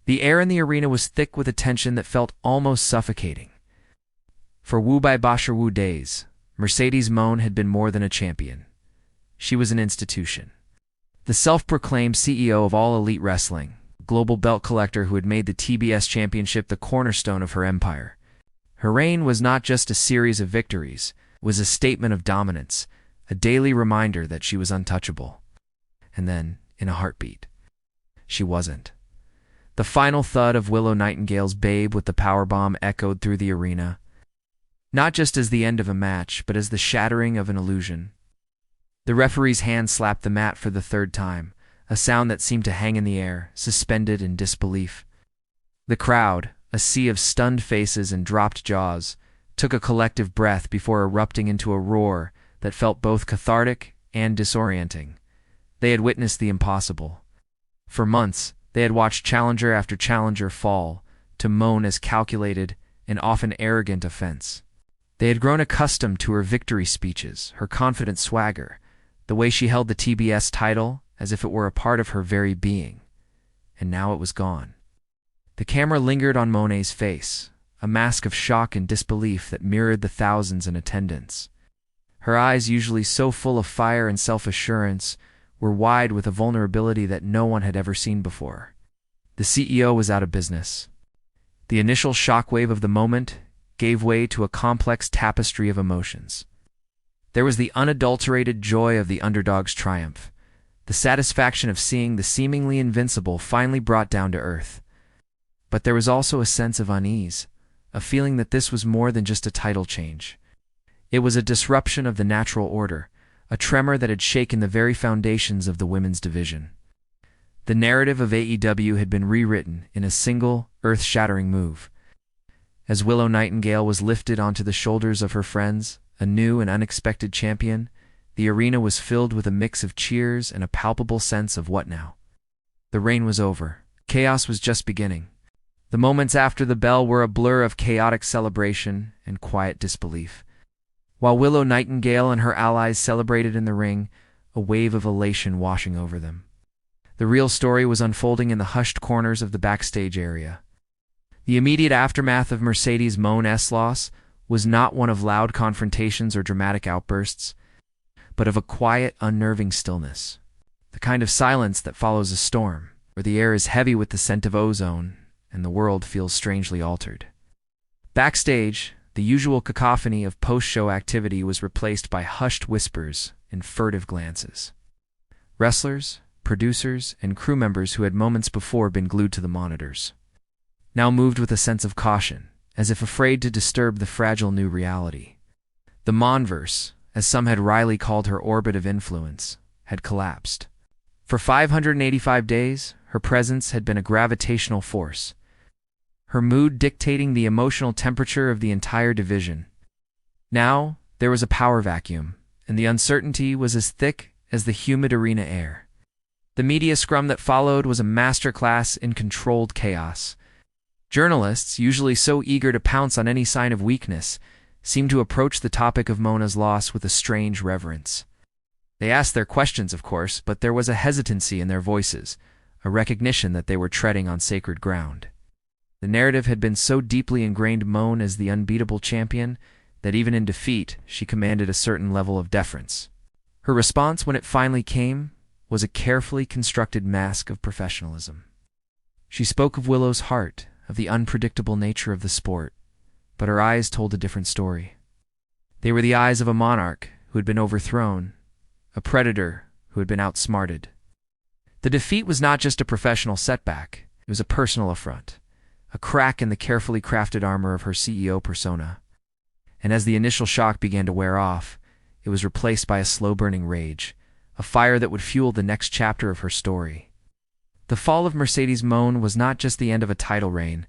The air in the arena was thick with a tension that felt almost suffocating. For Wu Bai Basher Wu days, Mercedes Moné had been more than a champion. She was an institution. The self-proclaimed CEO of all elite wrestling, global belt collector who had made the TBS Championship the cornerstone of her empire. Her reign was not just a series of victories, it was a statement of dominance, a daily reminder that she was untouchable. And then, in a heartbeat, she wasn't. The final thud of Willow Nightingale's Babe with the powerbomb echoed through the arena, not just as the end of a match, but as the shattering of an illusion. The referee's hand slapped the mat for the third time, a sound that seemed to hang in the air, suspended in disbelief. The crowd, a sea of stunned faces and dropped jaws, took a collective breath before erupting into a roar that felt both cathartic and disorienting. They had witnessed the impossible. For months, they had watched challenger after challenger fall to Moné's calculated and often arrogant offense. They had grown accustomed to her victory speeches, her confident swagger, the way she held the TBS title as if it were a part of her very being. And now it was gone. The camera lingered on Moné's face, a mask of shock and disbelief that mirrored the thousands in attendance. Her eyes, usually so full of fire and self-assurance, were wide with a vulnerability that no one had ever seen before. The CEO was out of business. The initial shockwave of the moment gave way to a complex tapestry of emotions. There was the unadulterated joy of the underdog's triumph, the satisfaction of seeing the seemingly invincible finally brought down to earth. But there was also a sense of unease, a feeling that this was more than just a title change. It was a disruption of the natural order, a tremor that had shaken the very foundations of the women's division. The narrative of AEW had been rewritten in a single, earth-shattering move. As Willow Nightingale was lifted onto the shoulders of her friends, a new and unexpected champion, the arena was filled with a mix of cheers and a palpable sense of what now? The reign was over. Chaos was just beginning. The moments after the bell were a blur of chaotic celebration and quiet disbelief. While Willow Nightingale and her allies celebrated in the ring, a wave of elation washing over them. The real story was unfolding in the hushed corners of the backstage area. The immediate aftermath of Mercedes Moné's loss was not one of loud confrontations or dramatic outbursts, but of a quiet, unnerving stillness. The kind of silence that follows a storm, where the air is heavy with the scent of ozone and the world feels strangely altered. Backstage, the usual cacophony of post-show activity was replaced by hushed whispers and furtive glances. Wrestlers, producers, and crew members who had moments before been glued to the monitors now moved with a sense of caution, as if afraid to disturb the fragile new reality. The Monverse, as some had wryly called her orbit of influence, had collapsed. For 585 days, her presence had been a gravitational force, her mood dictating the emotional temperature of the entire division. Now, there was a power vacuum, and the uncertainty was as thick as the humid arena air. The media scrum that followed was a masterclass in controlled chaos. Journalists, usually so eager to pounce on any sign of weakness, seemed to approach the topic of Moné's loss with a strange reverence. They asked their questions, of course, but there was a hesitancy in their voices, a recognition that they were treading on sacred ground. The narrative had been so deeply ingrained Moné as the unbeatable champion that even in defeat she commanded a certain level of deference. Her response, when it finally came, was a carefully constructed mask of professionalism. She spoke of Willow's heart, of the unpredictable nature of the sport, but her eyes told a different story. They were the eyes of a monarch who had been overthrown, a predator who had been outsmarted. The defeat was not just a professional setback, it was a personal affront, a crack in the carefully crafted armor of her CEO persona. And as the initial shock began to wear off, it was replaced by a slow-burning rage, a fire that would fuel the next chapter of her story. The fall of Mercedes Moné was not just the end of a title reign,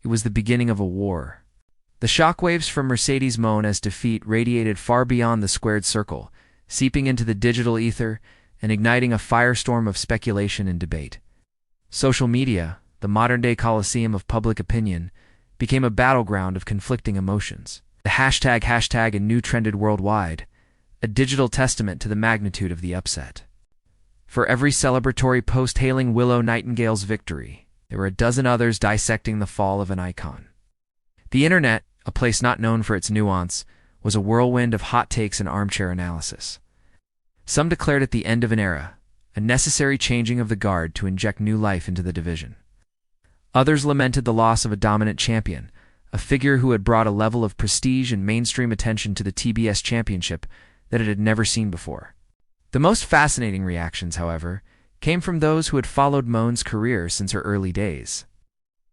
it was the beginning of a war. The shockwaves from Mercedes Moné's defeat radiated far beyond the squared circle, seeping into the digital ether and igniting a firestorm of speculation and debate. Social media, the modern-day coliseum of public opinion, became a battleground of conflicting emotions. The hashtag and new trended worldwide, a digital testament to the magnitude of the upset. For every celebratory post hailing Willow Nightingale's victory, There were a dozen others dissecting the fall of an icon. The internet, a place not known for its nuance, was a whirlwind of hot takes and armchair analysis. Some declared it the end of an era, a necessary changing of the guard to inject new life into the division. Others lamented the loss of a dominant champion, a figure who had brought a level of prestige and mainstream attention to the TBS Championship that it had never seen before. The most fascinating reactions, however, came from those who had followed Moné's career since her early days.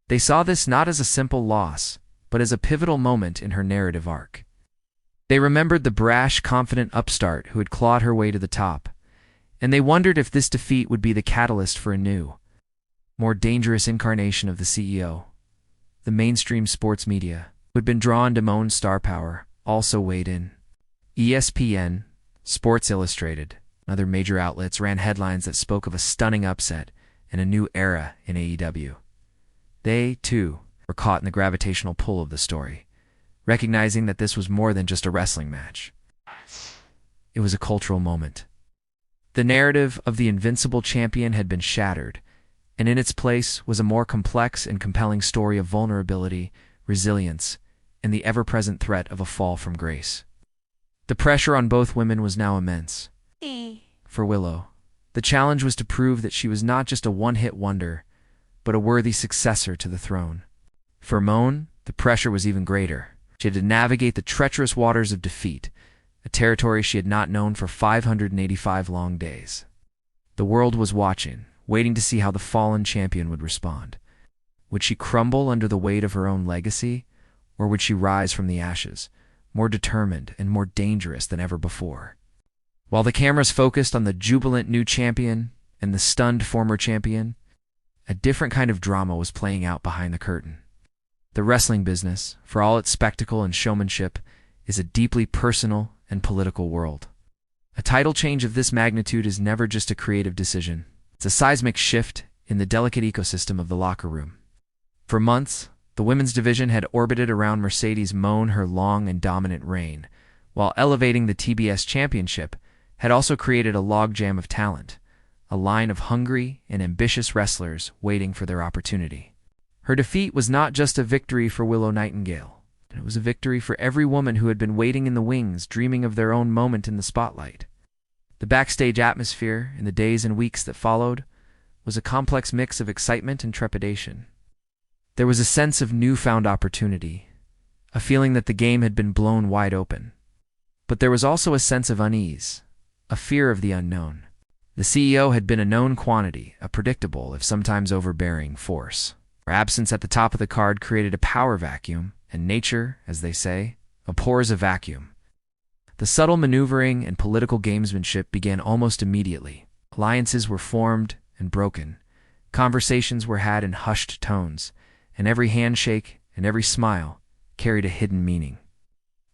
They saw this not as a simple loss, but as a pivotal moment in her narrative arc. They remembered the brash, confident upstart who had clawed her way to the top, and they wondered if this defeat would be the catalyst for a new, more dangerous incarnation of the CEO. The mainstream sports media, who had been drawn to Moné's star power, also weighed in. ESPN, Sports Illustrated, and other major outlets ran headlines that spoke of a stunning upset and a new era in AEW. They, too, were caught in the gravitational pull of the story, recognizing that this was more than just a wrestling match. It was a cultural moment. The narrative of the invincible champion had been shattered, and in its place was a more complex and compelling story of vulnerability, resilience, and the ever-present threat of a fall from grace. The pressure on both women was now immense. For Willow, the challenge was to prove that she was not just a one-hit wonder, but a worthy successor to the throne. For Moné, the pressure was even greater. She had to navigate the treacherous waters of defeat, a territory she had not known for 585 long days. The world was watching, waiting to see how the fallen champion would respond. Would she crumble under the weight of her own legacy, or would she rise from the ashes, more determined and more dangerous than ever before? While the cameras focused on the jubilant new champion and the stunned former champion, a different kind of drama was playing out behind the curtain. The wrestling business, for all its spectacle and showmanship, is a deeply personal and political world. A title change of this magnitude is never just a creative decision. It's a seismic shift in the delicate ecosystem of the locker room. For months, the women's division had orbited around Mercedes Moné her long and dominant reign, while elevating the TBS Championship had also created a logjam of talent, a line of hungry and ambitious wrestlers waiting for their opportunity. Her defeat was not just a victory for Willow Nightingale. It was a victory for every woman who had been waiting in the wings, dreaming of their own moment in the spotlight. The backstage atmosphere, in the days and weeks that followed, was a complex mix of excitement and trepidation. There was a sense of newfound opportunity, a feeling that the game had been blown wide open. But there was also a sense of unease, a fear of the unknown. The CEO had been a known quantity, a predictable, if sometimes overbearing, force. Her absence at the top of the card created a power vacuum, and nature, as they say, abhors a vacuum. The subtle maneuvering and political gamesmanship began almost immediately. Alliances were formed and broken. Conversations were had in hushed tones, and every handshake and every smile carried a hidden meaning.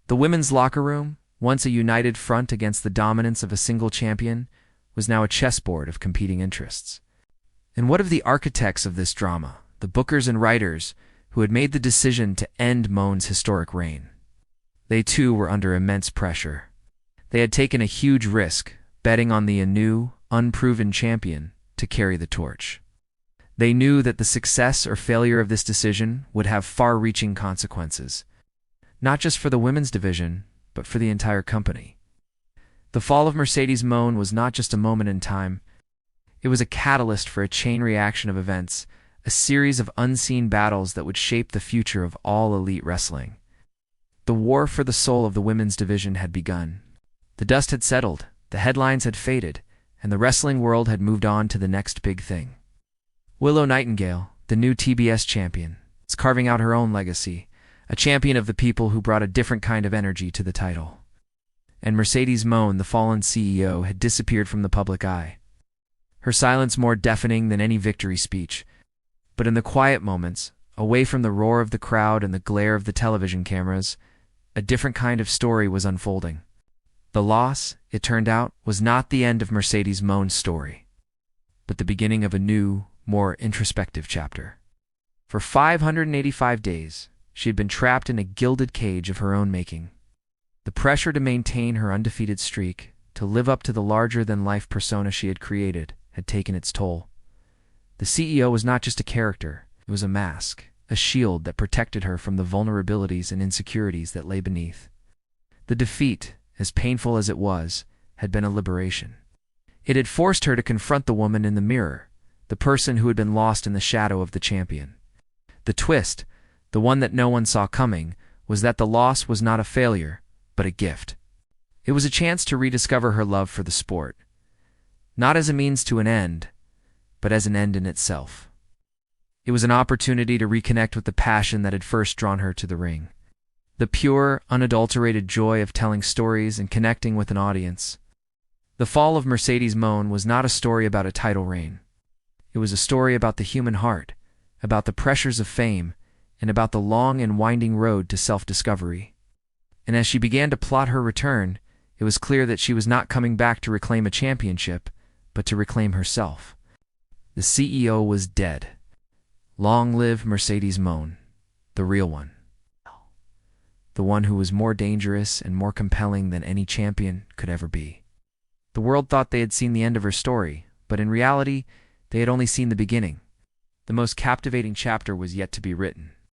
The women's locker room, once a united front against the dominance of a single champion, was now a chessboard of competing interests. And what of the architects of this drama, the bookers and writers who had made the decision to end Moné's historic reign? They too were under immense pressure. They had taken a huge risk, betting on the new, unproven champion to carry the torch. They knew that the success or failure of this decision would have far-reaching consequences, not just for the women's division, but for the entire company. The fall of Mercedes Moné was not just a moment in time. It was a catalyst for a chain reaction of events, a series of unseen battles that would shape the future of all elite wrestling. The war for the soul of the women's division had begun. The dust had settled, the headlines had faded, and the wrestling world had moved on to the next big thing. Willow Nightingale, the new TBS champion, is carving out her own legacy, a champion of the people who brought a different kind of energy to the title. And Mercedes Moné, the fallen CEO, had disappeared from the public eye. Her silence more deafening than any victory speech. But in the quiet moments, away from the roar of the crowd and the glare of the television cameras, a different kind of story was unfolding. The loss, it turned out, was not the end of Mercedes Moné's story, but the beginning of a new, more introspective chapter. For 585 days, she had been trapped in a gilded cage of her own making. The pressure to maintain her undefeated streak, to live up to the larger-than-life persona she had created, had taken its toll. The CEO was not just a character, it was a mask, a shield that protected her from the vulnerabilities and insecurities that lay beneath. The defeat, as painful as it was, had been a liberation. It had forced her to confront the woman in the mirror, the person who had been lost in the shadow of the champion. The twist, the one that no one saw coming, was that the loss was not a failure, but a gift. It was a chance to rediscover her love for the sport, not as a means to an end, but as an end in itself. It was an opportunity to reconnect with the passion that had first drawn her to the ring. The pure, unadulterated joy of telling stories and connecting with an audience. The fall of Mercedes Moné was not a story about a title reign. It was a story about the human heart, about the pressures of fame, and about the long and winding road to self-discovery. And as she began to plot her return, it was clear that she was not coming back to reclaim a championship, but to reclaim herself. The CEO was dead. Long live Mercedes Moné, the real one. The one who was more dangerous and more compelling than any champion could ever be. The world thought they had seen the end of her story, but in reality, they had only seen the beginning. The most captivating chapter was yet to be written.